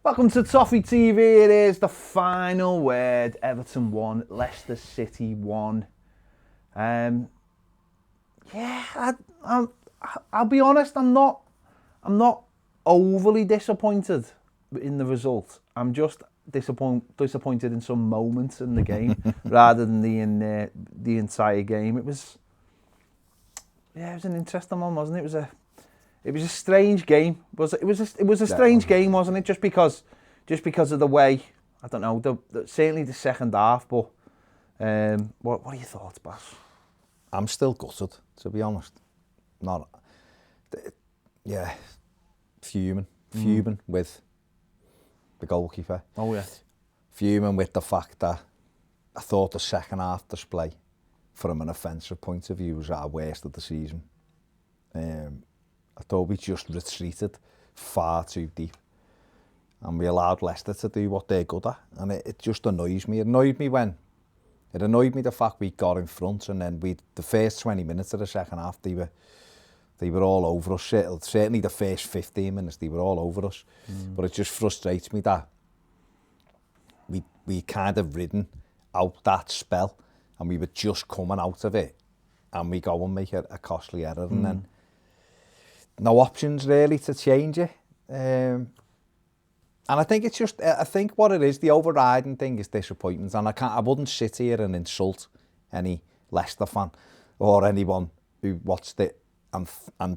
Welcome to Toffee TV. It is the final word. Everton 1, Leicester City 1. I'll be honest. I'm not overly disappointed in the result. I'm just disappointed in some moments in the game rather than the entire game. It was an interesting one, wasn't it? It was a strange game. It was a strange game, wasn't it? Just because of the way, I don't know, certainly the second half. But what are your thoughts, Bas? I'm still gutted, to be honest. Fuming with the goalkeeper. Oh yeah. Fuming with the fact that I thought the second half display, from an offensive point of view, was our worst of the season. I thought we just retreated far too deep, and we allowed Leicester to do what they're good at, and it just annoys me. It annoyed me the fact we got in front, and then the first 20 minutes of the second half, they were all over us. Certainly the first 15 minutes, they were all over us. But it just frustrates me that we kind of ridden out that spell, and we were just coming out of it, and we go and make a costly error, and then no options really to change it. And I think it's just, I think what it is, the overriding thing is disappointment. And I wouldn't sit here and insult any Leicester fan or anyone who watched it and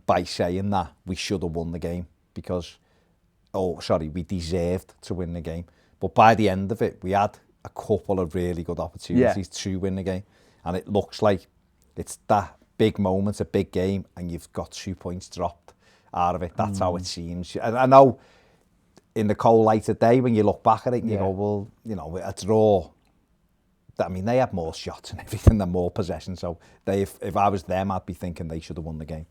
by saying that we should have won the game because, we deserved to win the game. But by the end of it, we had a couple of really good opportunities to win the game. And it looks like it's that big moment, a big game, and you've got 2 points dropped out of it. That's how it seems. I know in the cold light of day, when you look back at it, and you go, well, a draw. I mean, they had more shots and everything, and more possession. So if I was them, I'd be thinking they should have won the game.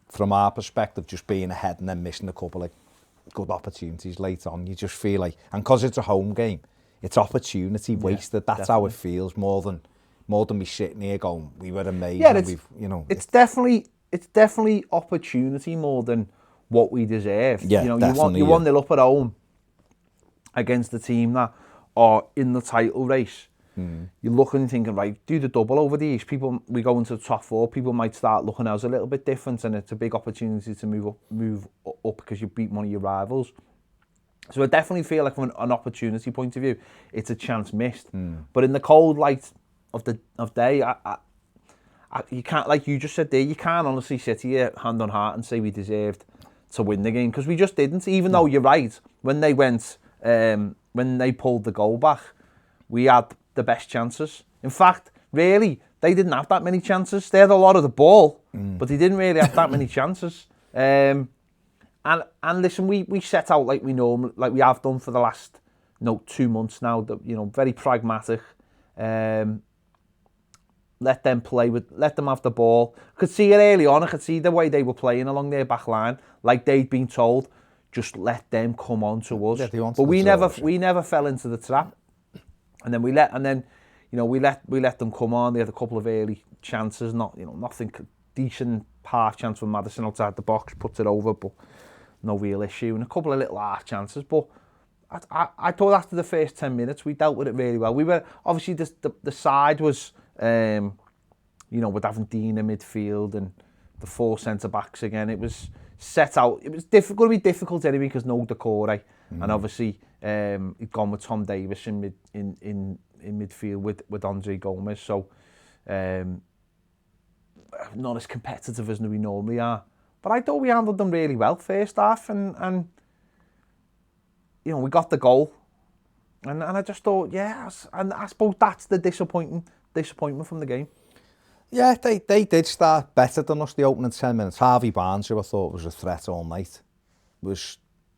From our perspective, just being ahead and then missing a couple of good opportunities late on, you just feel like, and because it's a home game, it's opportunity wasted. That's definitely how it feels more than me sitting here going, we were amazing. Yeah, it's definitely opportunity more than what we deserve. Yeah, you 1-0 up at home against the team that are in the title race. You're looking and thinking, right, do the double over these. We go into the top four, people might start looking at us a little bit different, and it's a big opportunity to move up because you beat one of your rivals. So I definitely feel like from an opportunity point of view, it's a chance missed. But in the cold light of day, you can't, like you just said there, you can't honestly sit here hand on heart and say we deserved to win the game, because we just didn't. Even though you're right, when they pulled the goal back, we had the best chances. In fact, really, they didn't have that many chances. They had a lot of the ball, but they didn't really have that many chances. And listen, we set out like we have done for the last 2 months now. Very pragmatic. Let them have the ball. Could see it early on. I could see the way they were playing along their back line, like they'd been told, just let them come on to us. Yeah, but we never fell into the trap. And then we let them come on. They had a couple of early chances, nothing decent half chance from Maddison outside the box, puts it over, but no real issue, and a couple of little half chances. But I thought after the first 10 minutes we dealt with it really well. We were obviously the side was with having Dean in midfield and the 4 centre backs again. It was set out. It was going to be difficult anyway because no Decore, and obviously he'd gone with Tom Davies in midfield with Andre Gomez. So not as competitive as we normally are. But I thought we handled them really well first half, and we got the goal, and I just thought, and I suppose that's the disappointment from the game. Yeah, they did start better than us the opening 10 minutes. Harvey Barnes, who I thought was a threat all night,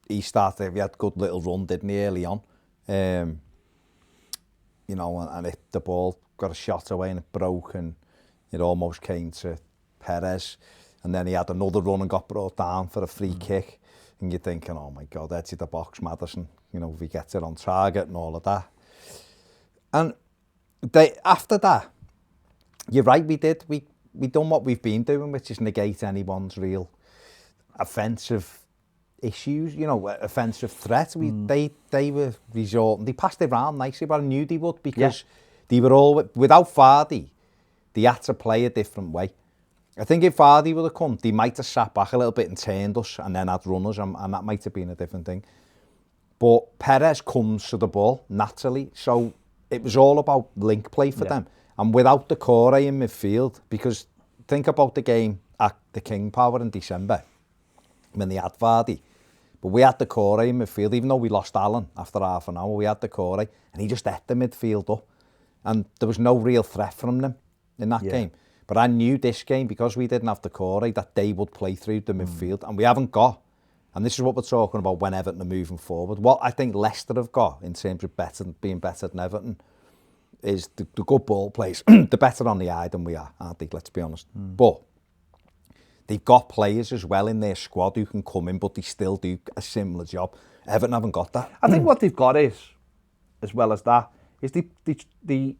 he had a good little run, didn't he, early on. And the ball got a shot away and it broke, and it almost came to Perez. And then he had another run and got brought down for a free kick. And you're thinking, oh my God, edge of the box, Maddison, if he gets it on target and all of that. And after that, you're right, we done what we've been doing, which is negate anyone's real offensive issues, you know, offensive threat. They were resorting. They passed it around nicely, but I knew they would because they were all without Vardy. They had to play a different way. I think if Vardy would have come, they might have sat back a little bit and turned us, and then had runners, and that might have been a different thing. But Perez comes to the ball naturally, so it was all about link play for them. And without the core in midfield, because think about the game at the King Power in December, when they had Vardy. But we had the core in midfield, even though we lost Allen after half an hour, we had the core, and he just ate the midfield up. And there was no real threat from them in that game. But I knew this game, because we didn't have the core, that they would play through the midfield, and we haven't got. And this is what we're talking about when Everton are moving forward. What I think Leicester have got in terms of being better than Everton is the good ball players. They're better on the eye than we are, aren't they? Let's be honest. But they've got players as well in their squad who can come in, but they still do a similar job. Everton haven't got that. I think what they've got is, as well as that, is they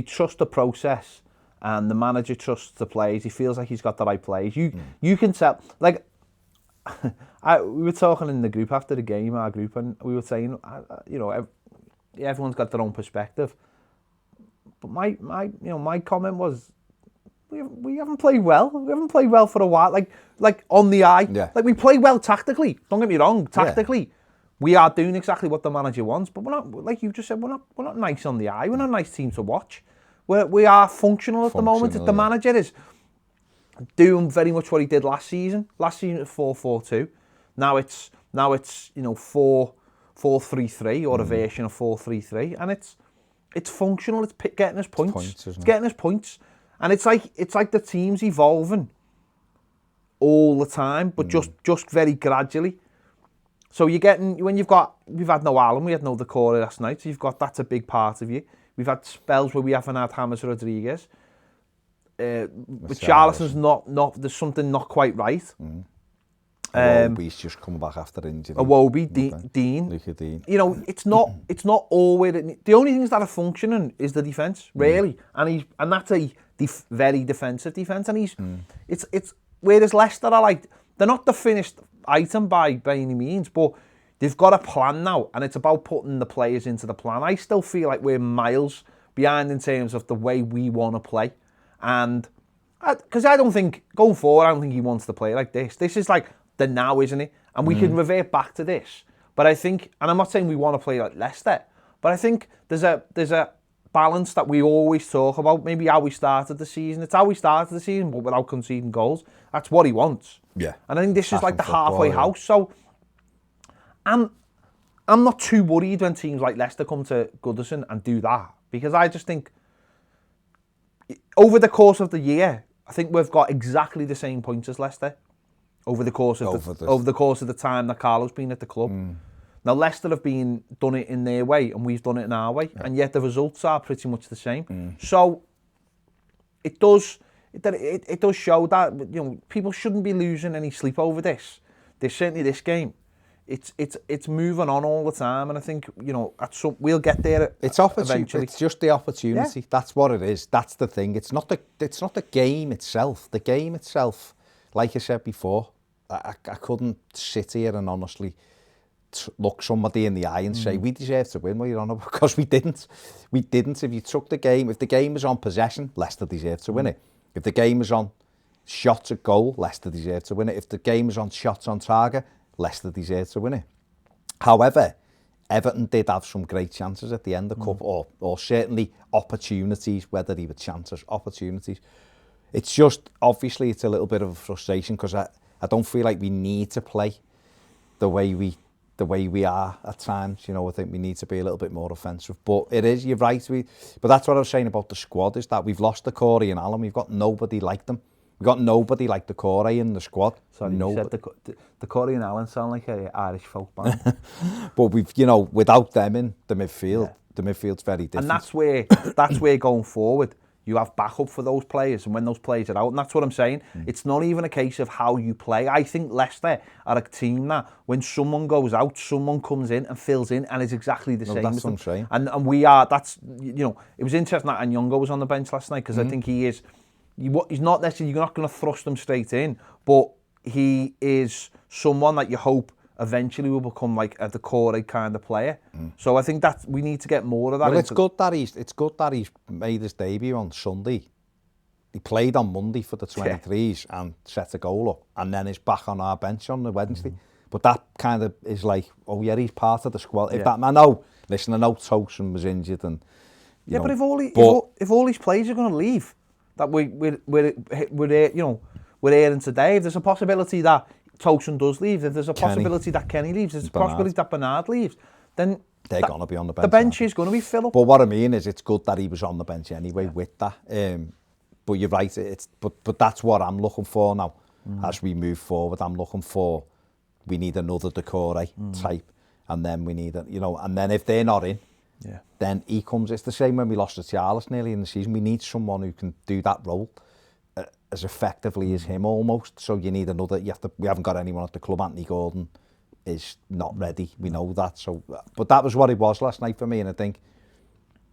trust the process, and the manager trusts the players. He feels like he's got the right players. You can tell, like, we were talking in the group after the game, our group, and we were saying, you know, everyone's got their own perspective. But my comment was, we haven't played well. We haven't played well for a while. Like on the eye. Yeah. Like we play well tactically. Don't get me wrong. Tactically, we are doing exactly what the manager wants. But we're not, like you just said, we're not nice on the eye. We're not a nice team to watch. We are functional at the moment. The manager is doing very much what he did last season. Last season it was 4-4-2. Now it's 4-4-3-3 or a version of 4-3-3, and it's functional. It's getting us points. It's getting us points, and it's like the team's evolving all the time, but just very gradually. So you're getting, we've had no Allen, we had no Decore last night. So that's a big part of you. We've had spells where we haven't had James Rodriguez. But Charlison's not. There's something not quite right. Iwobi's just coming back after injury. Iwobi, Dean. Luca Dean. You know, it's not all where the only things that are functioning is the defence, really, and that's a very defensive defence, and it's whereas Leicester are like, they're not the finished item by any means, but they've got a plan now, and it's about putting the players into the plan. I still feel like we're miles behind in terms of the way we want to play. And because I don't think, going forward, I don't think he wants to play like this. This is like the now, isn't it? And we can revert back to this. But I think, and I'm not saying we want to play like Leicester, but I think there's a balance that we always talk about. Maybe how we started the season. It's how we started the season, but without conceding goals. That's what he wants. Yeah. And I think this is like the halfway house. So I'm not too worried when teams like Leicester come to Goodison and do that, because I just think over the course of the year, I think we've got exactly the same points as Leicester over the course of the time that Carlo's been at the club. Now Leicester have done it in their way, and we've done it in our way, and yet the results are pretty much the same. So it does show that, you know, people shouldn't be losing any sleep over this. There's certainly this game. It's moving on all the time, and I think, you know, we'll get there. It's eventually. It's just the opportunity. Yeah. That's what it is. That's the thing. It's not the game itself. The game itself, like I said before, I couldn't sit here and honestly look somebody in the eye and say we deserve to win. Well, you're on, because we didn't. We didn't. If the game was on possession, Leicester deserved to win it. If the game was on shots at goal, Leicester deserved to win it. If the game was on shots on target, Leicester deserved to win it. However, Everton did have some great chances at the end of the cup, or certainly opportunities, whether they were chances, opportunities. It's just, obviously, it's a little bit of a frustration, because I don't feel like we need to play the way we are at times. You know, I think we need to be a little bit more offensive. But it is, you're right. But that's what I was saying about the squad, is that we've lost the Corey and Allen. We've got nobody like them. We've got nobody like the Corey in the squad. Sorry, you said the Corey and Allen sound like an Irish folk band. But we've, you know, without them in the midfield, the midfield's very different. And that's where going forward, you have backup for those players, and when those players are out, and that's what I'm saying, it's not even a case of how you play. I think Leicester are a team that when someone goes out, someone comes in and fills in and is exactly the same as them. That's what I'm saying. And we are, that's, you know, it was interesting that Anyongo was on the bench last night, because I think he's not necessarily, you're not going to thrust him straight in, but he is someone that you hope eventually will become like a Decore kind of player. So I think that we need to get more of that. Well, it's good that he's made his debut on Sunday. He played on Monday for the 23s and set a goal up, and then he's back on our bench on the Wednesday. But that kind of is like, oh yeah, he's part of the squad. If that, I know Tosun was injured, and you know, but if all these players are going to leave, that we're hearing today, if there's a possibility that Tosun does leave, if there's a possibility that Kenny leaves, there's a possibility that Bernard leaves, then they're going to be on the bench. The bench is going to be filled up. But what I mean is, it's good that he was on the bench anyway with that. But you're right, but that's what I'm looking for now as we move forward. I'm looking for, we need another Decore type, and then we need and then if they're not in, then he comes. It's the same when we lost to Charles nearly in the season. We need someone who can do that role as effectively as him almost. So you need another. We haven't got anyone at the club. Anthony Gordon is not ready. We know that. So, but that was what it was last night for me, and I think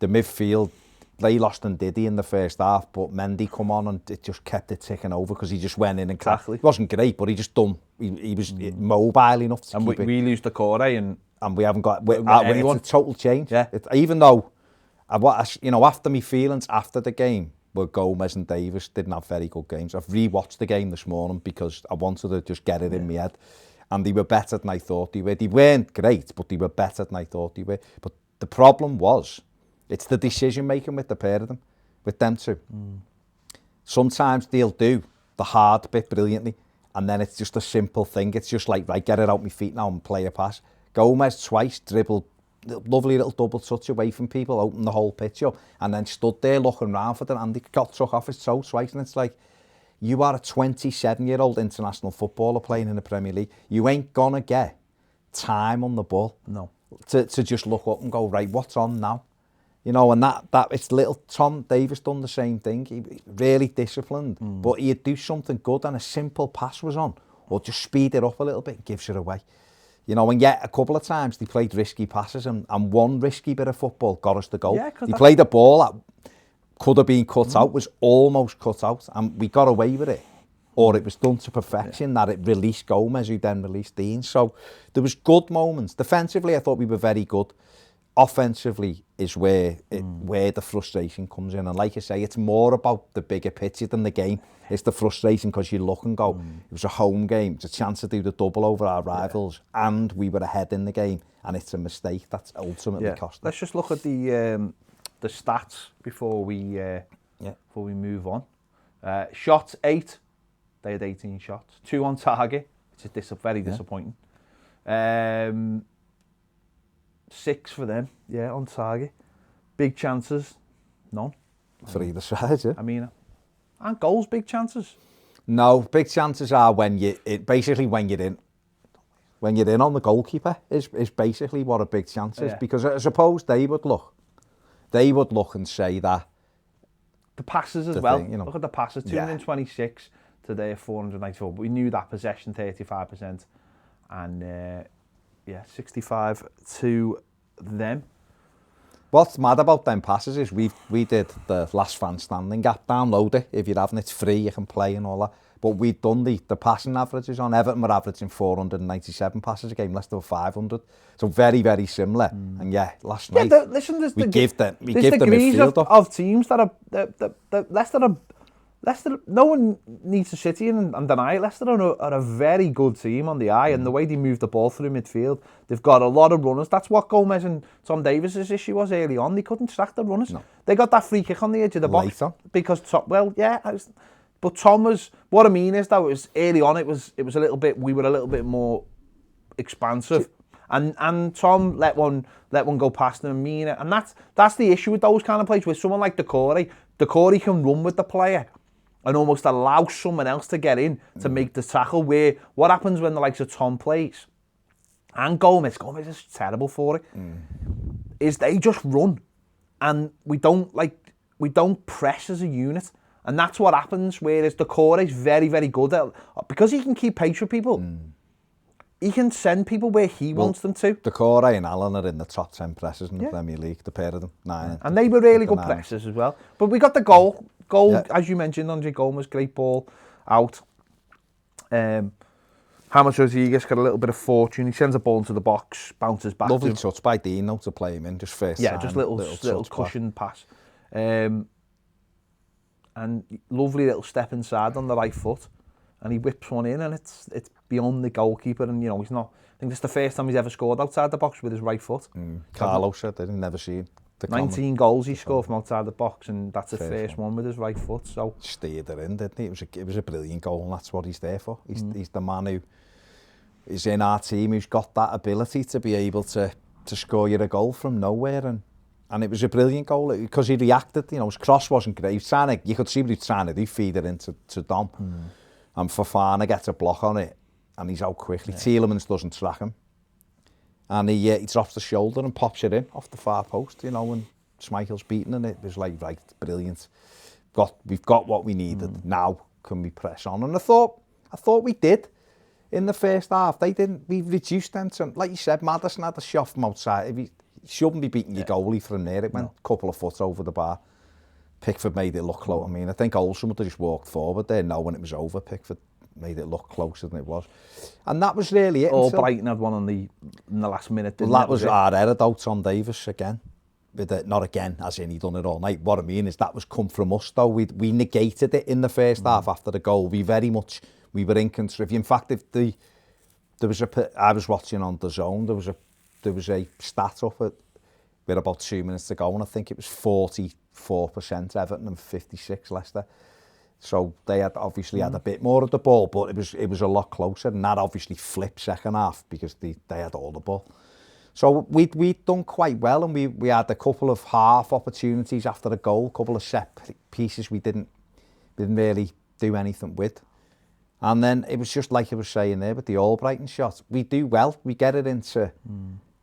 the midfield. They lost and Diddy in the first half, but Mendy come on and it just kept it ticking over because he just went in and exactly. It wasn't great, but he just done. He was mobile enough to keep it. We lose the core and we haven't got anyone. It's a total change. Yeah. Even though, after my feelings after the game, where Gomez and Davies didn't have very good games. I've rewatched the game this morning because I wanted to just get it in my head, and they were better than I thought they were. They weren't great, but they were better than I thought they were. But the problem was, it's the decision making with the pair of them, with them two. Sometimes they'll do the hard bit brilliantly, and then it's just a simple thing. It's just like, right, get it out my feet now and play a pass. Gomez twice dribbled, lovely little double touch away from people, opened the whole pitch up, and then stood there looking around for them, and he got took off his toe twice. And it's like, you are a 27-year-old international footballer playing in the Premier League. You ain't gonna get time on the ball. No. To just look up and go, right, what's on now? And that it's little Tom Davies done the same thing. He really disciplined, but he'd do something good and a simple pass was on, or just speed it up a little bit and gives it away. And yet a couple of times they played risky passes and one risky bit of football got us the goal. Yeah, they played a ball that could have been cut out, was almost cut out, and we got away with it. Or it was done to perfection, that it released Gomez, who then released Dean. So there was good moments. Defensively, I thought we were very good. Offensively is where the frustration comes in, and like I say, it's more about the bigger picture than the game. It's the frustration because you look and go, it was a home game, it's a chance to do the double over our rivals, and we were ahead in the game, and it's a mistake that's ultimately cost us. Let's just look at the stats before we move on. Shots 8, they had 18 shots, 2 on target, which is very disappointing. 6 for them, on target. Big chances, none. For either side, yeah. I mean, aren't goals big chances? No, big chances are when you're in on the goalkeeper is basically what a big chance is. Because I suppose they would look and say that. The passes as well. Thing, look at the passes, 226 to their 494. But we knew that possession 35%, and 65 to them. What's mad about them passes is we did the last fan standing app, download it if you haven't, it's free, you can play and all that. But we'd done the passing averages on. Everton were averaging 497 passes a game, Leicester were 500. So very, very similar. And last night we give them midfield up. Of teams that are Leicester, no one needs to sit here and deny it. Leicester are a very good team on the eye, and the way they move the ball through midfield, they've got a lot of runners. That's what Gomez and Tom Davies' issue was early on. They couldn't track the runners. No. They got that free kick on the edge of the box. Because but Tom was, what I mean is, though, it was early on, it was a little bit, we were a little bit more expansive. And Tom let one go past him and mean it. And that's the issue with those kind of plays. With someone like Decore can run with the player and almost allow someone else to get in to make the tackle. Where what happens when the likes of Tom plays and Gomez is terrible for it, is they just run and we don't press as a unit. And that's what happens, whereas Decore is very, very good at, because he can keep pace with people. He can send people where he wants them to. Decore and Allen are in the top 10 pressers in the Premier League, the pair of them. 9. And they were really good pressers as well. But we got the goal, as you mentioned, Andre Gomez, great ball out. James Rodriguez got a little bit of fortune. He sends a ball into the box, bounces back. Lovely touch by Dino to play him in, just first time. Yeah, just little cushion pass. And lovely little step inside on the right foot. And he whips one in, and it's beyond the goalkeeper. And, you know, he's not... I think this is the first time he's ever scored outside the box with his right foot. Carlos said they'd never seen the 19 goals he scored from outside the box, and that's the first one with his right foot. So steered it in, didn't he? It was a brilliant goal, and that's what he's there for. He's the man who is in our team who's got that ability to be able to score you a goal from nowhere, and it was a brilliant goal because he reacted. You know, his cross wasn't great. You could see what he was trying to do, feed it into Dom, and Fofana gets a block on it, and he's out quickly. Tielemans doesn't track him. And he drops the shoulder and pops it in off the far post, you know, and Schmeichel's beaten, and it was like, right, brilliant. We've got what we needed. Now can we press on? And I thought we did in the first half. We reduced them to, like you said, Maddison had a shot from outside. He shouldn't be beating your goalie from there. It went a couple of foot over the bar. Pickford made it look close. I mean, I think Olsen would have just walked forward there. Now when it was over, Pickford made it look closer than it was. And that was really it. Brighton had one in the last minute, didn't that was our error, though, Tom Davies again. Not again, as in he done it all night. What I mean is that was come from us, though. We negated it in the first half after the goal. We were in control. In fact, I was watching on the Zone, there was a stat up with about 2 minutes to go, and I think it was 44% Everton and 56% Leicester. So they had obviously had a bit more of the ball, but it was a lot closer, and that obviously flipped second half because they had all the ball. So we'd done quite well, and we had a couple of half opportunities after the goal, a couple of set pieces we didn't really do anything with. And then it was just like I was saying there with the Albrighton shot. We do well, we get it into...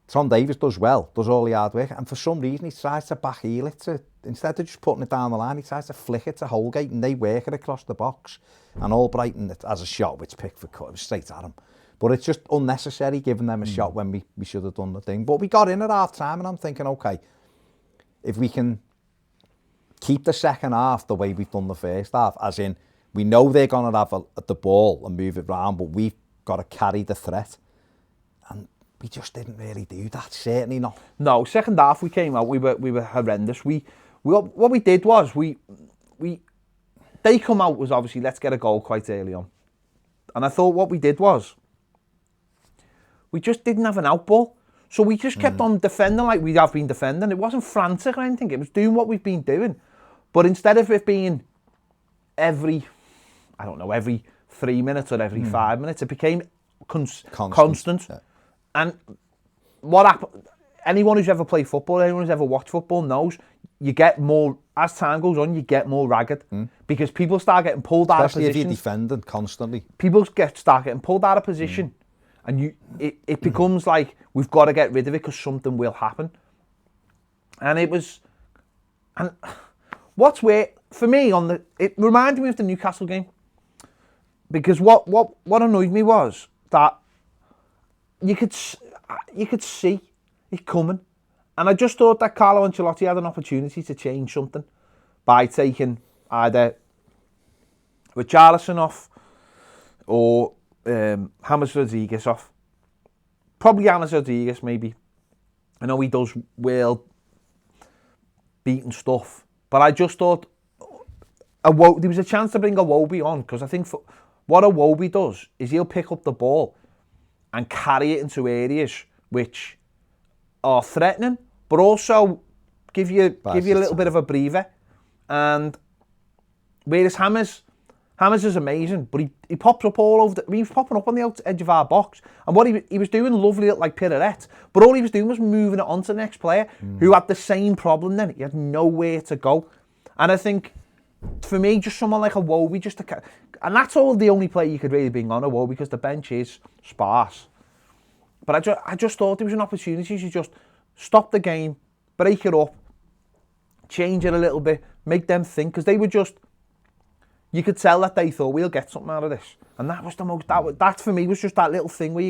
Tom Davies does all the hard work, and for some reason he tries to back heel it instead of just putting it down the line, he tries to flick it to Holgate, and they work it across the box. And Albrighton has a shot which Pickford cut, it was straight at him. But it's just unnecessary giving them a shot when we should have done the thing. But we got in at half time, and I'm thinking, okay, if we can keep the second half the way we've done the first half, as in, we know they're going to have the ball and move it round, but we've got to carry the threat. And we just didn't really do that, certainly not. No, second half we came out, we were horrendous. What we did was, they come out was obviously, let's get a goal quite early on. And I thought what we did was, we just didn't have an out ball. So we just kept on defending like we have been defending. It wasn't frantic or anything, it was doing what we've been doing. But instead of it being every 3 minutes or every 5 minutes, it became constant. Yeah. And what happened, anyone who's ever played football, anyone who's ever watched football knows, you get more, as time goes on, you get more ragged. Because people start getting pulled out of position. Especially if you're defending constantly. People start getting pulled out of position. And it becomes like, we've got to get rid of it because something will happen. And what's weird, for me, it reminded me of the Newcastle game. Because what annoyed me was that you could see it coming. And I just thought that Carlo Ancelotti had an opportunity to change something by taking either Richarlison off or James Rodriguez off. Probably James Rodriguez, maybe. I know he does well beating stuff. But I just thought there was a chance to bring Iwobi on, because I think what Iwobi does is he'll pick up the ball and carry it into areas which are threatening, but also give you a little bit of a breather. And whereas James is amazing, but he pops up all over he was popping up on the edge of our box, and what he was doing lovely like pirouette, but all he was doing was moving it on to the next player who had the same problem then. He had nowhere to go. And I think, for me, just someone like Iwobi, and that's all the only player you could really bring on Iwobi, because the bench is sparse. But I just thought there was an opportunity to just stop the game, break it up, change it a little bit, make them think, because they were just, you could tell that they thought, we'll get something out of this. And that was that for me was just that little thing where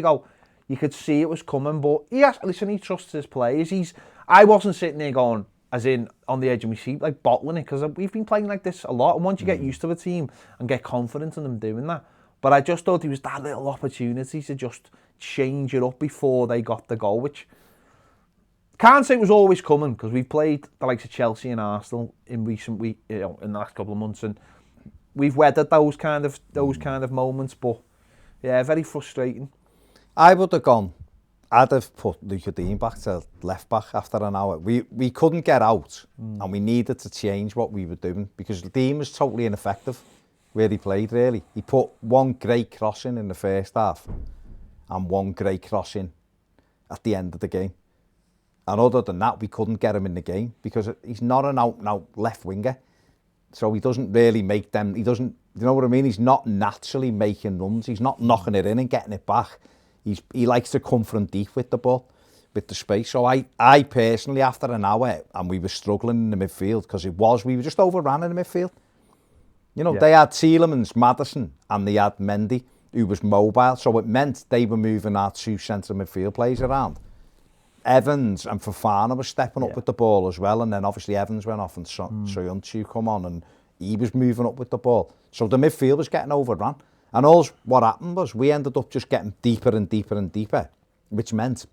you could see it was coming. But he trusts his players. I wasn't sitting there going, as in on the edge of my seat, like bottling it, because we've been playing like this a lot. And once you get used to a team and get confident in them doing that, But I just thought there was that little opportunity to just change it up before they got the goal, which can't say it was always coming, because we've played the likes of Chelsea and Arsenal in recent week, in the last couple of months, and we've weathered those kind of moments. But yeah, very frustrating. I'd have put Luca Dean back to left back after an hour. We couldn't get out, and we needed to change what we were doing, because Dean was totally ineffective where he played, really. He put one great crossing in the first half and one great crossing at the end of the game. And other than that, we couldn't get him in the game, because he's not an out-and-out left winger. So he doesn't really make them, you know what I mean? He's not naturally making runs. He's not knocking it in and getting it back. He likes to come from deep with the ball, with the space. So I personally, after an hour, and we were struggling in the midfield, because we were just overran in the midfield. You know, They had Tielemans, Maddison, and they had Mendy, who was mobile. So it meant they were moving our two centre midfield players around. Evans and Fofana were stepping up with the ball as well, and then obviously Evans went off and Soyuncu come on, and he was moving up with the ball. So the midfield was getting overrun. And what happened was we ended up just getting deeper and deeper and deeper, which meant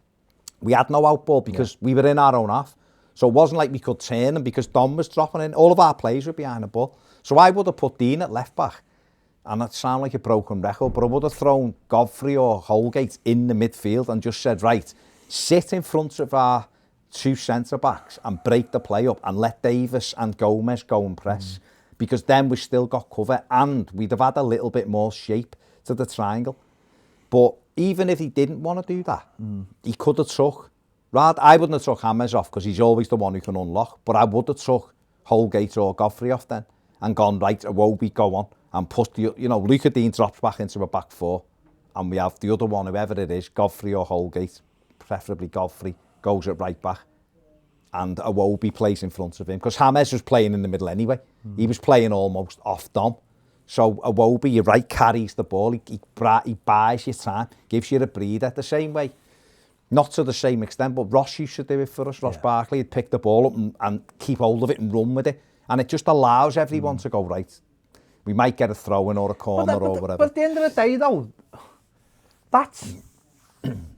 we had no outball, because we were in our own half. So it wasn't like we could turn, and because Dom was dropping in, all of our players were behind the ball. So I would have put Dean at left back, and that sounds like a broken record, but I would have thrown Godfrey or Holgate in the midfield and just said, right, sit in front of our two centre-backs and break the play up, and let Davies and Gomez go and press, because then we still got cover, and we'd have had a little bit more shape to the triangle. But even if he didn't want to do that, he could have took, I wouldn't have took James off, because he's always the one who can unlock, but I would have took Holgate or Godfrey off then, and gone, right, Iwobi, go on, and put Luca Dean drops back into a back four, and we have the other one, whoever it is, Godfrey or Holgate, preferably Godfrey, goes at right back, and Iwobi plays in front of him, because James was playing in the middle anyway. He was playing almost off Dom. So Iwobi, you're right, carries the ball, he buys you time, gives you a breather. The same way, not to the same extent, but Ross used to do it for us. Ross Barkley would pick the ball up and keep hold of it and run with it. And it just allows everyone to go, right, we might get a throw-in or a corner or whatever. But at the end of the day, though, that's...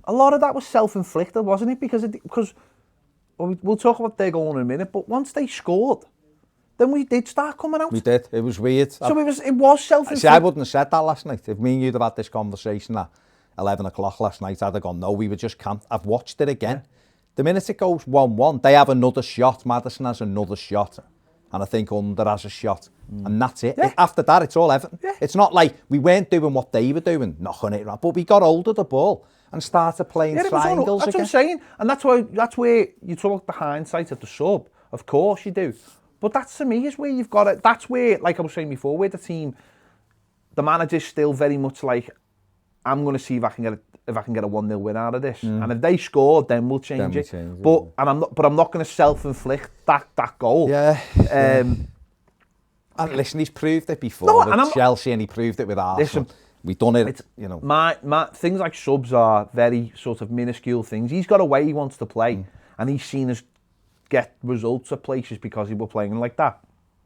a lot of that was self-inflicted, wasn't it? Because we'll talk about their goal in a minute, but once they scored, then we did start coming out. We did. It was weird. So it was self-inflicted. See, I wouldn't have said that last night. If me and you'd have had this conversation at 11 o'clock last night, I'd have gone, no, we were just camped. I've watched it again. The minute it goes 1-1, they have another shot. Maddison has another shot. And I think Under has a shot. And that's it. After that, it's all Everton. It's not like we weren't doing what they were doing, knocking it around, but we got hold of the ball and started playing triangles that's again. What I'm saying. And that's where you talk the hindsight of the sub. Of course you do. But that's, to me, is where you've got it. That's where, like I was saying before, where the manager's still very much like, I'm going to see if I can get a 1-0 win out of this. And if they score, then we'll change it. But I'm not going to self-inflict that goal. And listen, he's proved it before with Chelsea, and he proved it with Arsenal. We've done it, My things like subs are very sort of minuscule things. He's got a way he wants to play, and he's seen us get results at places because he was playing like that.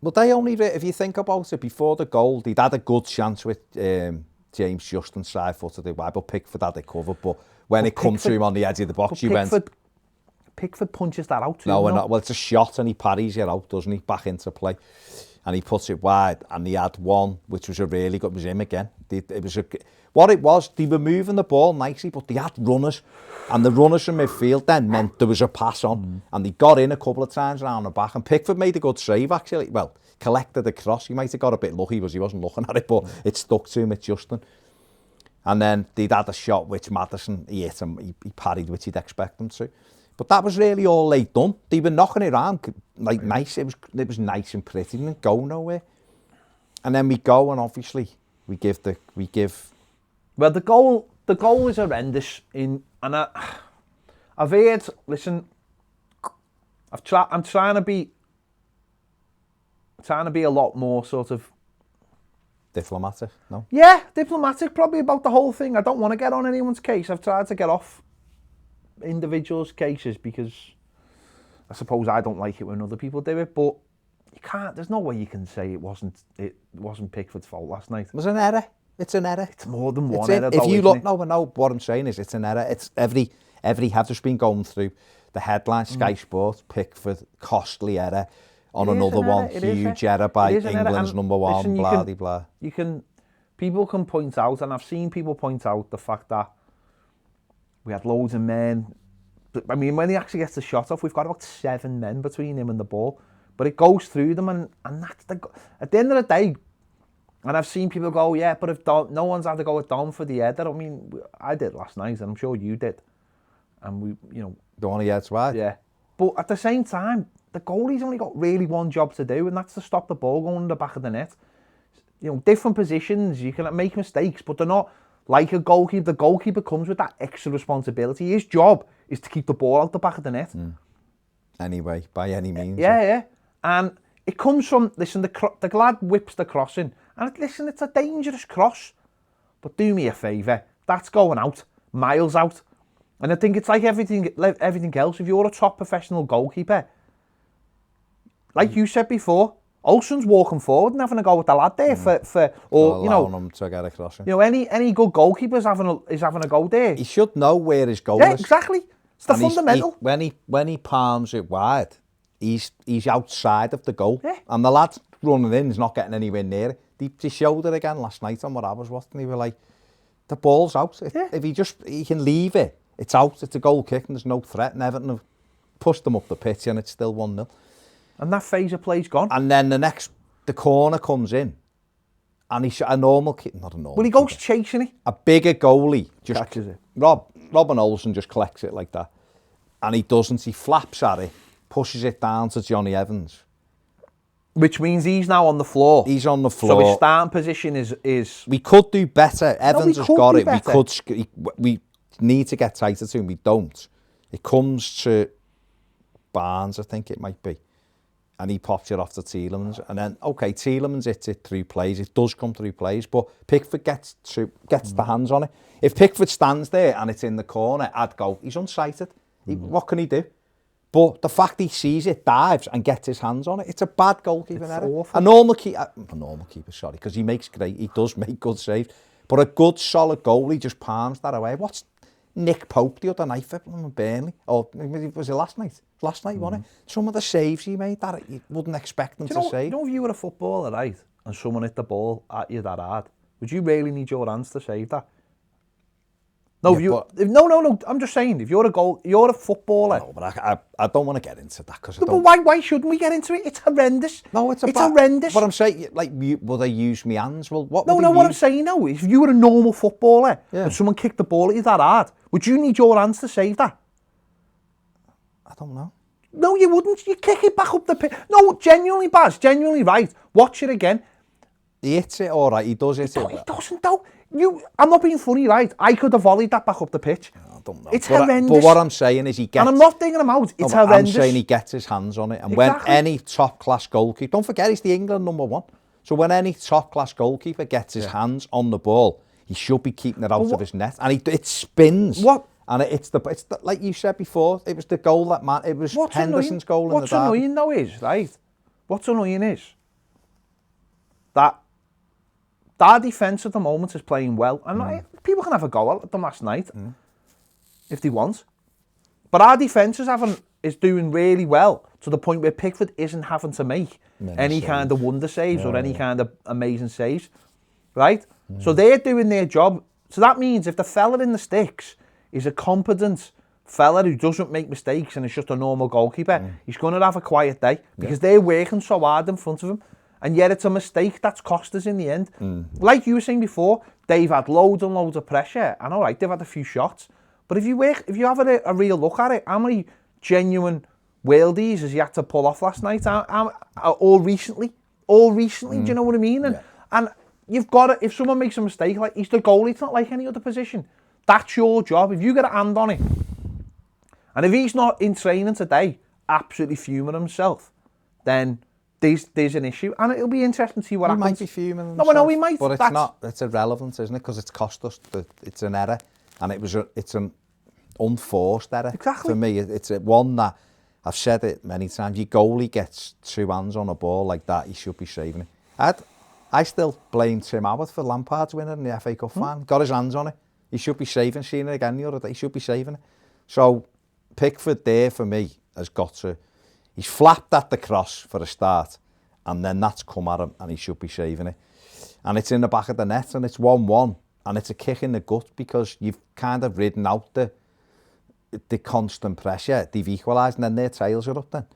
But they only, if you think about it, before the goal, they'd had a good chance with James Justin side-footed it wide, but Pickford had it covered. But when it comes to him on the edge of the box, Pickford punches that out too. Well, it's a shot, and he parries it out, doesn't he? Back into play. And he puts it wide, and he had one, which was a really good, it was him again. What it was, they were moving the ball nicely, but they had runners, and the runners from midfield then meant there was a pass on, and they got in a couple of times around the back, and Pickford made a good save, actually. Well, collected the cross. He might have got a bit lucky because he wasn't looking at it, but it stuck to him with Justin. And then they'd had a shot which Maddison, he hit him, he parried, which he'd expect him to. But that was really all they'd done. They were knocking it around like nice. It was nice and pretty. Didn't go nowhere. And then we go, and obviously we give. Well, the goal is horrendous. I've heard. Listen, I'm trying to be a lot more sort of diplomatic. No. Yeah, diplomatic probably about the whole thing. I don't want to get on anyone's case. I've tried to get off individuals' cases because I suppose I don't like it when other people do it, but you can't. There's no way you can say it wasn't Pickford's fault last night. It was an error. It's an error. It's more than one error, If you isn't look, it? no, what I'm saying is it's an error. It's every have just been going through the headlines, Sky Sports, Pickford, costly error. On another one, huge error by England's number one, listen, blah, blah. People can point out, and I've seen people point out the fact that we had loads of men. I mean, when he actually gets the shot off, we've got about 7 men between him and the ball. But it goes through them, and that's at the end of the day. And I've seen people go, yeah, but if no one's had to go at Dom for the header. I mean, I did last night, and I'm sure you did. And we, The one he heads wide. Yeah. But at the same time, the goalie's only got really one job to do, and that's to stop the ball going in the back of the net. Different positions, you can make mistakes, but they're not like a goalkeeper. The goalkeeper comes with that extra responsibility. His job is to keep the ball out the back of the net. Anyway, by any means. Yeah. And it comes from, listen, the lad whips the cross in. And listen, it's a dangerous cross. But do me a favour, that's going out, miles out. And I think it's like everything else. If you're a top professional goalkeeper, like you said before, Olsen's walking forward and having a go with the lad there allowing him to get a crossing. Any good goalkeeper is having a go there. He should know where his goal is. Yeah, exactly. It's the fundamental. When he palms it wide, he's outside of the goal. Yeah. And the lad running in is not getting anywhere near it. They showed it again last night on what I was watching. They were like, the ball's out. If he can leave it, it's out. It's a goal kick and there's no threat. And Everton have pushed them up the pitch and it's still 1-0. And that phase of play's gone. And then the corner comes in. And he's a normal keeper, not a normal Well, he goes chasing it. A bigger goalie just catches it. Robin Olsen just collects it like that. And he doesn't. He flaps at it, pushes it down to Johnny Evans. Which means he's now on the floor. He's on the floor. So his starting position is... We could do better. Evans has got it. Better. We need to get tighter to him. We don't. It comes to Barnes, I think it might be. And he pops it off to Tielemans. And then, okay, Tielemans hits it through plays. It does come through plays. But Pickford gets the hands on it. If Pickford stands there and it's in the corner, I'd go, he's unsighted. What can he do? But the fact he sees it, dives and gets his hands on it, it's a bad goalkeeping error. Awful. A normal keeper, sorry, because he does make good saves. But a good, solid goalie just palms that away. What's Nick Pope the other night for Burnley? Or was it last night? Last night, wasn't it? Some of the saves he made that you wouldn't expect him to save. If you were a footballer, right, and someone hit the ball at you that hard, would you really need your hands to save that? No, yeah, no. I'm just saying, if you're a footballer. No, but I don't want to get into that because. No, but why shouldn't we get into it? It's horrendous. No, it's horrendous. But I'm saying, like, will they use my hands? Well, what? What I'm saying now is, if you were a normal footballer and someone kicked the ball at you that hard, would you need your hands to save that? I don't know. No, you wouldn't. You kick it back up the pitch. No, genuinely, Baz, genuinely right. Watch it again. He hits it, all right. He does hit it. He doesn't, though. I'm not being funny, right? I could have volleyed that back up the pitch. I don't know. It's horrendous. But what I'm saying is he gets... And I'm not thinking him out. It's horrendous. I'm saying he gets his hands on it. And when any top-class goalkeeper... Don't forget, he's the England number one. So when any top-class goalkeeper gets his hands on the ball, he should be keeping it out of his net. And it spins. What? And it's the like you said before, it was the goal that man... It was Henderson's goal in the derby. What's annoying, though, is, right? What's annoying is that our defence at the moment is playing well. And people can have a go at them last night if they want. But our defence is doing really well to the point where Pickford isn't having to make any kind of wonder saves or any kind of amazing saves. Right? So they're doing their job. So that means if the fella in the sticks is a competent fella who doesn't make mistakes and is just a normal goalkeeper, he's going to have a quiet day because they're working so hard in front of him. And yet it's a mistake that's cost us in the end. Like you were saying before, they've had loads and loads of pressure. And all right, they've had a few shots. But if you have a real look at it, how many genuine worldies has he had to pull off last night? Or recently? Do you know what I mean? And you've got to, if someone makes a mistake, like he's the goalie, it's not like any other position. That's your job. If you get a hand on it, and if he's not in training today, absolutely fuming himself, then there's an issue, and it'll be interesting to see what happens. He might be fuming himself. No, I know he might. But it's not. It's irrelevant, isn't it? Because it's cost us. It's an error, and it's an unforced error. Exactly. For me, it's one that I've said it many times. Your goalie gets two hands on a ball like that, he should be saving it. I still blame Tim Howard for Lampard's winner in the FA Cup final. Got his hands on it. He should be saving, seeing it again the other day. He should be saving it. So Pickford there for me has got to, he's flapped at the cross for a start, and then that's come at him and he should be saving it. And it's in the back of the net and it's 1-1 and it's a kick in the gut because you've kind of ridden out the constant pressure. They've equalised and then their tails are up then.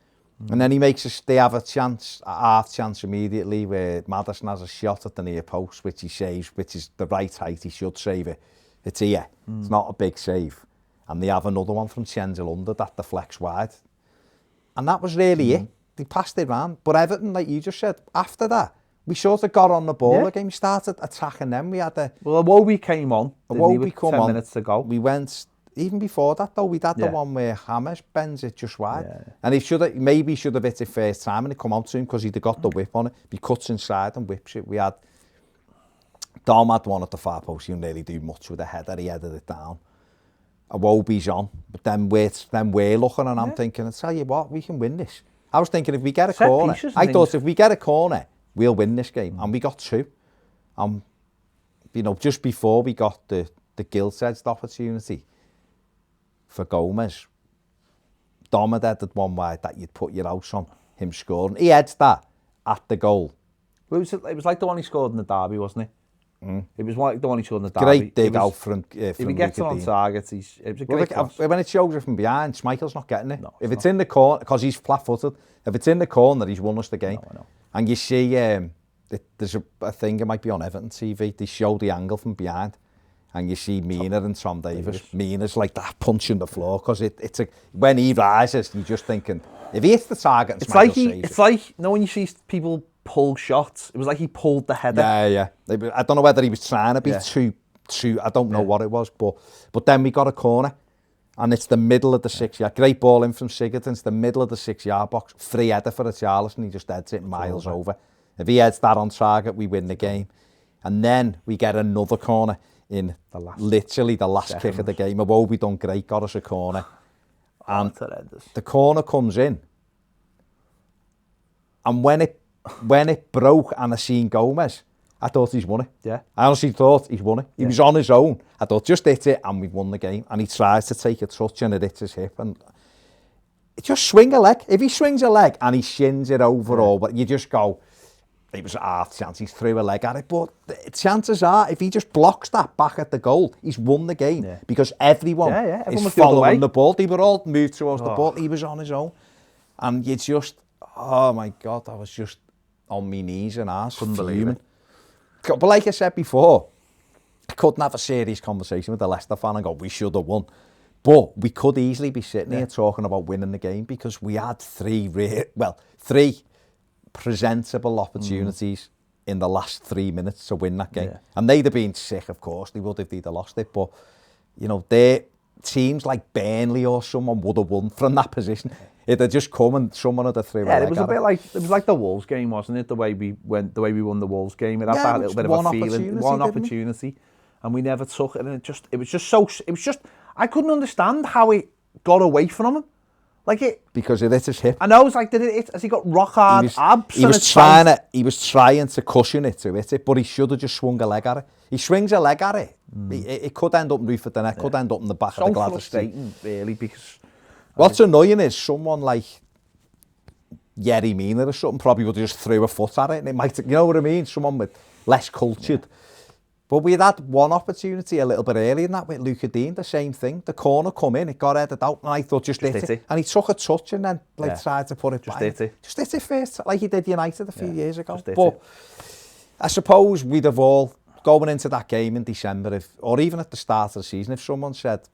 And then he makes they have a half chance immediately where Maddison has a shot at the near post, which he saves, which is the right height, he should save it. It's here, it's not a big save. And they have another one from Chenzel under that deflects wide. And that was really it. They passed it round. But Everton, like you just said, after that, we sort of got on the ball again. We started attacking them. We had Iwobi came on. Iwobi come 10 on. minutes to go. We went... Even before that, though, we'd had the one where Hammers bends it just wide. And he should have hit it first time and it come out to him because he'd have got the whip on it. He cuts inside and whips it. We had... Dom had one at the far post. He didn't really do much with the header. He headed it down. Iwobi's on. But then we're looking and I'm thinking, I'll tell you what, we can win this. I was thinking if we get a corner... I thought if we get a corner, we'll win this game. And we got two. Just before we got the gilt-edged opportunity for Gomez, Dom had headed one wide that you'd put your house on, him scoring. He heads that at the goal. It was like the one he scored in the derby, wasn't it? It was like the one he scored in the derby. Great dig out from if he gets it on target, it was a great cross. When it shows it from behind, Schmeichel's not getting it. No, if it's in the corner, because he's flat-footed, if it's in the corner, he's won us the game. No, I know. And you see, there's a thing, it might be on Everton TV, they show the angle from behind. And you see Mina and Tom Davies. Mina's like that punching the floor because when he rises, you're just thinking if he hits the target, it's like when you see people pull shots. It was like he pulled the header. Yeah. I don't know whether he was trying to be too. I don't know what it was, but then we got a corner, and it's the middle of the 6 yard. Great ball in from Sigurdsson. It's the middle of the 6 yard box. Free header for Richarlison. He just heads it miles over. If he heads that on target, we win the game, and then we get another corner. In literally the last kick of the game. Iwobi done great, got us a corner. And the corner comes in. And when it broke and I seen Gomez, I thought he's won it. Yeah. I honestly thought he's won it. He was on his own. I thought, just hit it and we've won the game. And he tries to take a touch and it hits his hip. And it just swing a leg. If he swings a leg and he shins it over all, but you just go... It was a half chance, he's threw a leg at it, but the chances are, if he just blocks that back at the goal, he's won the game, because everyone is following the ball. They were all moved towards the ball, he was on his own. And you just, oh my God, I was just on my knees and arse, fuming. But like I said before, I couldn't have a serious conversation with the Leicester fan and go, we should have won. But we could easily be sitting here talking about winning the game, because we had three presentable opportunities in the last 3 minutes to win that game. And they'd have been sick, of course. They would if they'd have lost it. But, their teams like Burnley or someone would have won from that position. It'd have just come and someone would have threw a leg it was a bit like, it was like the Wolves game, wasn't it? The way we won the Wolves game. It had that little bit of a feeling. One opportunity. And we never took it. And it was just, I couldn't understand how it got away from him. Because it hit his hip. I know, it's like, has he got rock hard abs? He was trying to cushion it to hit it, but he should have just swung a leg at it. He swings a leg at it. It could end up in roof of the net, could end up in the back of the Gladys. So frustrating, really, because... What's annoying is someone like Yerry Mina or something probably would have just threw a foot at it, and it might, you know what I mean? Someone with less cultured. But we had one opportunity a little bit earlier than that with Luca Dean, the same thing. The corner come in, it got headed out, and I thought just hit it. And he took a touch and then tried to put it back. Just hit it first, like he did United a few years ago. But I suppose we'd have all, going into that game in December, or even at the start of the season, if someone said,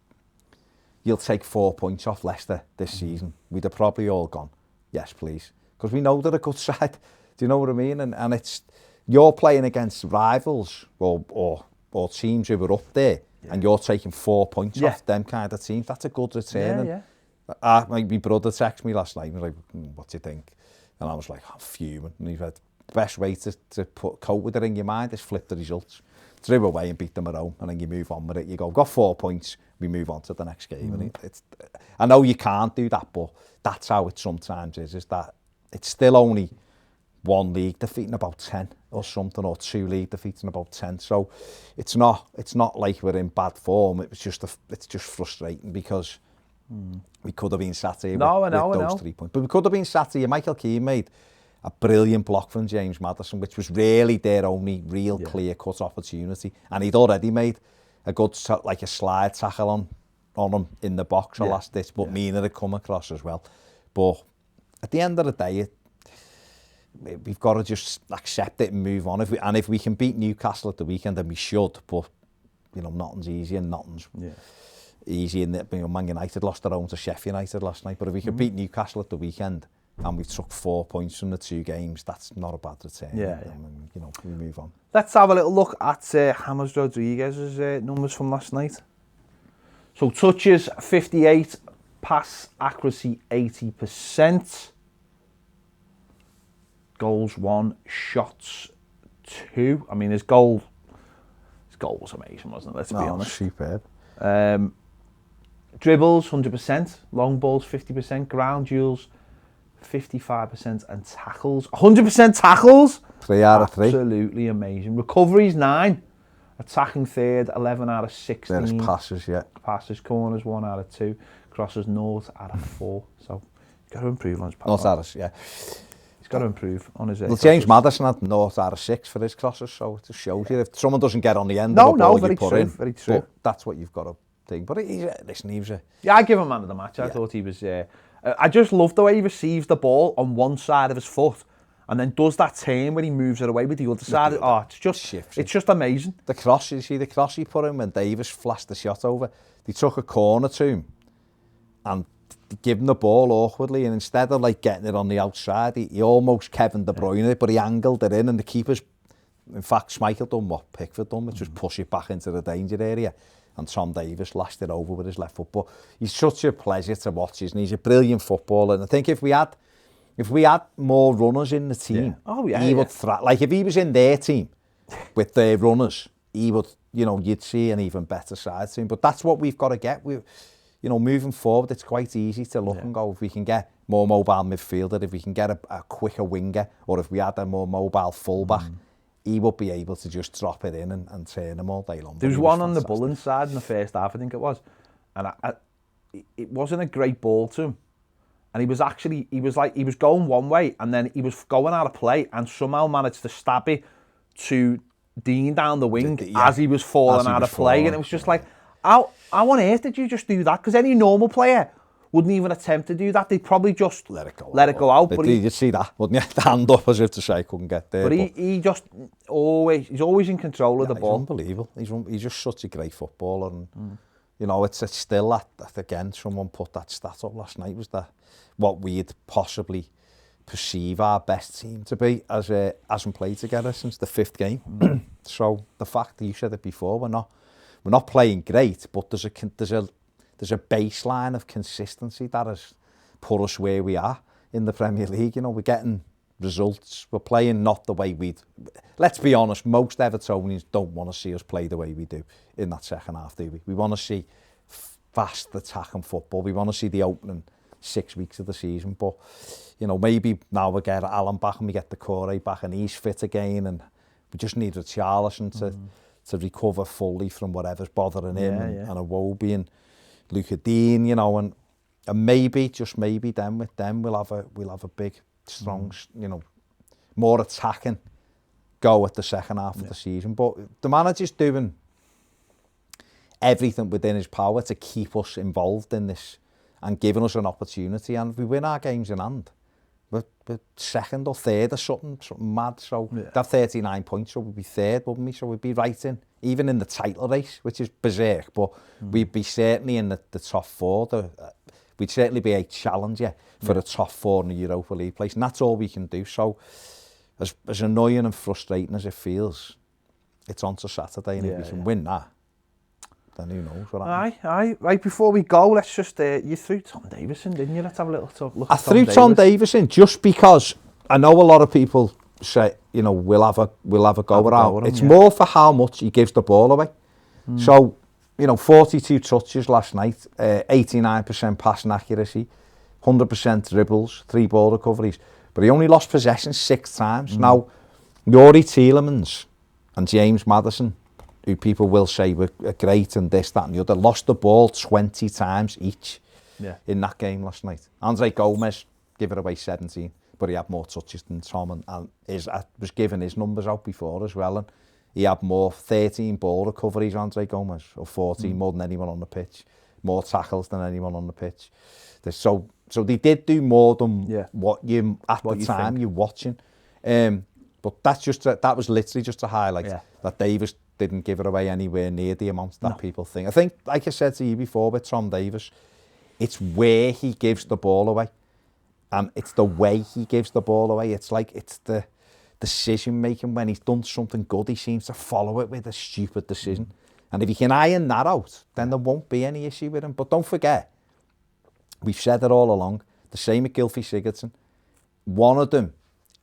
you'll take 4 points off Leicester this season, we'd have probably all gone, yes, please. Because we know they're a good side. Do you know what I mean? And it's... You're playing against rivals or teams who were up there, and you're taking 4 points off them kind of teams. That's a good return. My brother texted me last night and was like, what do you think? And I was like, I'm fuming. And he said, the best way to cope with it in your mind is flip the results. Drew away and beat them at home, and then you move on with it. You go, got 4 points, we move on to the next game. And I know you can't do that, but that's how it sometimes is that it's still only one league defeating about 10 or something, or 2 league defeats in about 10. So it's not like we're in bad form. It's just frustrating because we could have been sat here with those 3 points. But we could have been sat here. Michael Keane made a brilliant block from James Maddison, which was really their only real clear-cut opportunity. And he'd already made a good, like a slide tackle on him in the box or last ditch, but Mina had come across as well. But at the end of the day, we've got to just accept it and move on. If we can beat Newcastle at the weekend, then we should. But nothing's easy and nothing's easy. And Man United lost their own to Sheffield United last night. But if we could beat Newcastle at the weekend and we took 4 points from the 2 games, that's not a bad return. And, we move on. Let's have a little look at James Rodriguez's numbers from last night. So touches 58, pass accuracy 80%, goals 1, shots 2. I mean, his goal was amazing, wasn't it? Let's be honest. Superb. Dribbles 100%, long balls 50%, ground duels 55%, and tackles 100% tackles. 3 out of 3. Absolutely amazing. Recoveries 9. Attacking third, 11 out of 16. There's passes, Passes, corners, 1 out of 2. Crosses, 0 out of 4. So he's got to improve on his passes. 0 out of, He's got to improve on his Well, James Maddison had 0 out of 6 for his crosses, so it just shows you if someone doesn't get on the end of the ball, you put in. Very true. But that's what you've got to think. But he was a... Yeah, I give him man of the match. I thought he was... I just love the way he receives the ball on one side of his foot and then does that turn when he moves it away with the other side. It's just amazing. The cross he put in when Davies flashed the shot over. They took a corner to him and give him the ball awkwardly, and instead of like getting it on the outside, he almost Kevin De Bruyne it, but he angled it in, and the keeper's, in fact, Schmeichel done what Pickford done, which was push it back into the danger area, and Tom Davies lashed it over with his left foot. But he's such a pleasure to watch, and he's a brilliant footballer. And I think if we had more runners in the team, he would thrive. Like if he was in their team with their runners, he would, you'd see an even better side to him. But that's what we've got to get. Moving forward, it's quite easy to look and go, if we can get more mobile midfielder, if we can get a quicker winger, or if we had a more mobile fullback, he would be able to just drop it in and turn them all day long. There was one on the Bullen side in the first half, I think it was, and it wasn't a great ball to him. And he was going one way, and then he was going out of play, and somehow managed to stab it to Dean down the wing as he was falling out of play, and it was just like, how on earth did you just do that? Because any normal player wouldn't even attempt to do that. They'd probably just let it go out. But you'd see that, wouldn't you? The hand up as if to say couldn't get there. But he's always in control of the ball. He's unbelievable. He's just such a great footballer, and it's still that again. Someone put that stat up last night. Was that what we'd possibly perceive our best team to be as hasn't played together since the 5th game. So the fact that you said it before, we're not playing great, but there's a baseline of consistency that has put us where we are in the Premier League. We're getting results. We're playing not the way let's be honest, most Evertonians don't want to see us play the way we do in that second half, do we? We want to see fast attacking football. We want to see the opening 6 weeks of the season. But, maybe now we get Alan back and we get the Corey back and he's fit again, and we just need Richarlison to recover fully from whatever's bothering him and Iwobi and Luca Dean, and maybe, just maybe, then with them we'll have a big, strong, more attacking go at the second half of the season. But the manager's doing everything within his power to keep us involved in this and giving us an opportunity. And if we win our games in hand, we're second or third or something mad. So that 39 points, so we'd be third, wouldn't we? So we'd be right in, even in the title race, which is berserk, but we'd be certainly in the top 4. We'd certainly be a challenger for the top 4 in the Europa League place, and that's all we can do. So as annoying and frustrating as it feels, it's on to Saturday, and if we can win that, then who knows what happens. Aye. Right, before we go, let's just... you threw Tom Davison, didn't you? Let's have a little look at Tom Davies. I threw Tom Davison just because I know a lot of people say, we'll have a go around. It's more for how much he gives the ball away. So, 42 touches last night, 89% passing accuracy, 100% dribbles, 3 ball recoveries. But he only lost possession 6 times. Now, Yuri Tielemans and James Maddison, who people will say were great and this, that and the other, lost the ball 20 times each in that game last night. Andre Gomez gave it away 17, but he had more touches than Tom, and I was giving his numbers out before as well, and he had more 13 ball recoveries, Andre Gomez, or 14 more than anyone on the pitch, more tackles than anyone on the pitch. So they did do more than what you time you're watching. But that was literally just to highlight that Davies didn't give it away anywhere near the amount that people think. I think, like I said to you before with Tom Davies, it's where he gives the ball away. And it's the way he gives the ball away. It's like, it's the decision making. When he's done something good, he seems to follow it with a stupid decision. And if he can iron that out, then there won't be any issue with him. But don't forget, we've said it all along, the same with Gylfi Sigurdsson. One of them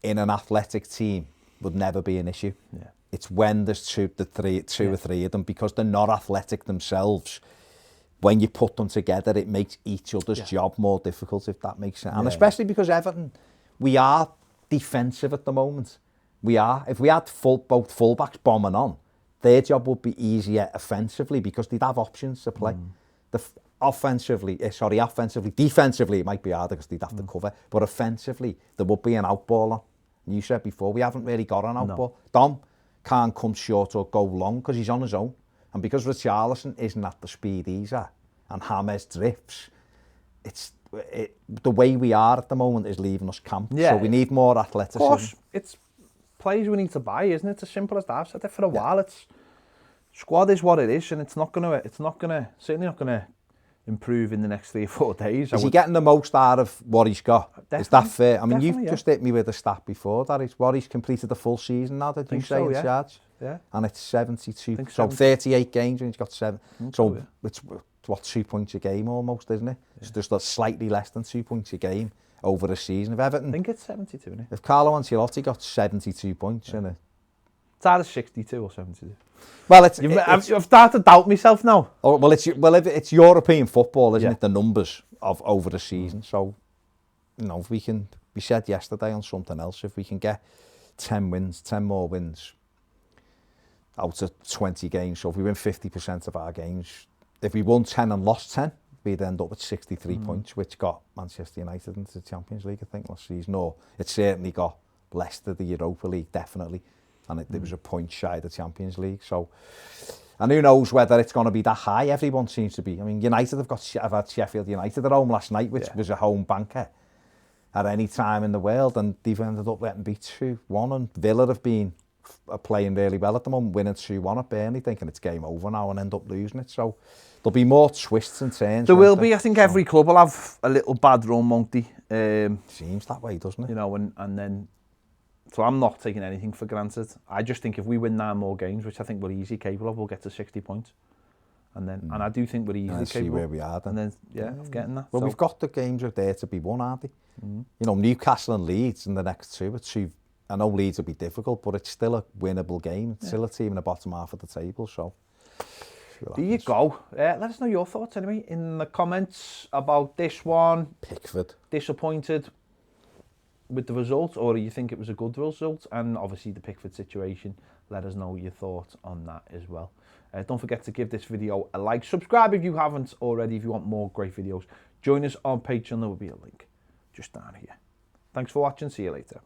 in an athletic team would never be an issue. Yeah. It's when there's two or three of them, because they're not athletic themselves. When you put them together, it makes each other's job more difficult, if that makes sense. And especially because Everton, we are defensive at the moment. We are. If we had both fullbacks bombing on, their job would be easier offensively because they'd have options to play. Defensively, it might be harder because they'd have to cover. But offensively, there would be an outball on. You said before, we haven't really got an outball. Dom can't come short or go long because he's on his own. And because Richarlison isn't at the speed he's at, and James drifts, the way we are at the moment is leaving us camp. So we need more athleticism. Of course, it's players we need to buy, isn't it? It's as simple as that. I've said it for a while. It's squad is what it is, and it's certainly not gonna improve in the next 3 or 4 days. Is he getting the most out of what he's got? Is that fair? I mean, you've just hit me with a stat before that it's what he's completed the full season now, did you say, in charge? Yeah. And it's 72. So 38 games and he's got 7. So it's what, 2 points a game almost, isn't it? Yeah. It's just slightly less than 2 points a game over a season. If Everton, I think it's 72, isn't it? If Carlo Ancelotti got 72 points, isn't it? It's either 62 or 72. Well, I've started to doubt myself now. Oh, well, it's European football, isn't it? The numbers of over the season. So, you know, if we said yesterday on something else, if we can get 10 more wins out of 20 games. So if we win 50% of our games, if we won 10 and lost 10, we'd end up with 63 points, which got Manchester United into the Champions League, I think, last season. No, it certainly got Leicester, the Europa League, definitely. And it was a point shy of the Champions League. So, and who knows whether it's going to be that high. Everyone seems to be. I mean, United have had Sheffield United at home last night, which was a home banker at any time in the world, and they've ended up getting beat 2-1. And Villa have been playing really well at the moment, winning 2-1 at Burnley, thinking it's game over now, and end up losing it. So there'll be more twists and turns. There will be. I think every club will have a little bad run, won't they? Seems that way, doesn't it? You know, and then. So I'm not taking anything for granted. I just think if we win 9 more games, which I think we're easily capable of, we'll get to 60 points. And then, and I do think we're easily capable. See where we are then. And then, of getting that. Well, we've got the games are there to be won, aren't they? You know, Newcastle and Leeds in the next two. I know Leeds will be difficult, but it's still a winnable game. It's still a team in the bottom half of the table, so. There you go. Let us know your thoughts anyway in the comments about this one. Pickford. Disappointed with the result, or do you think it was a good result? And obviously the Pickford situation, let us know your thoughts on that as well. Don't forget to give this video a like, subscribe if you haven't already, if you want more great videos. Join us on Patreon, there will be a link just down here. Thanks for watching, see you later.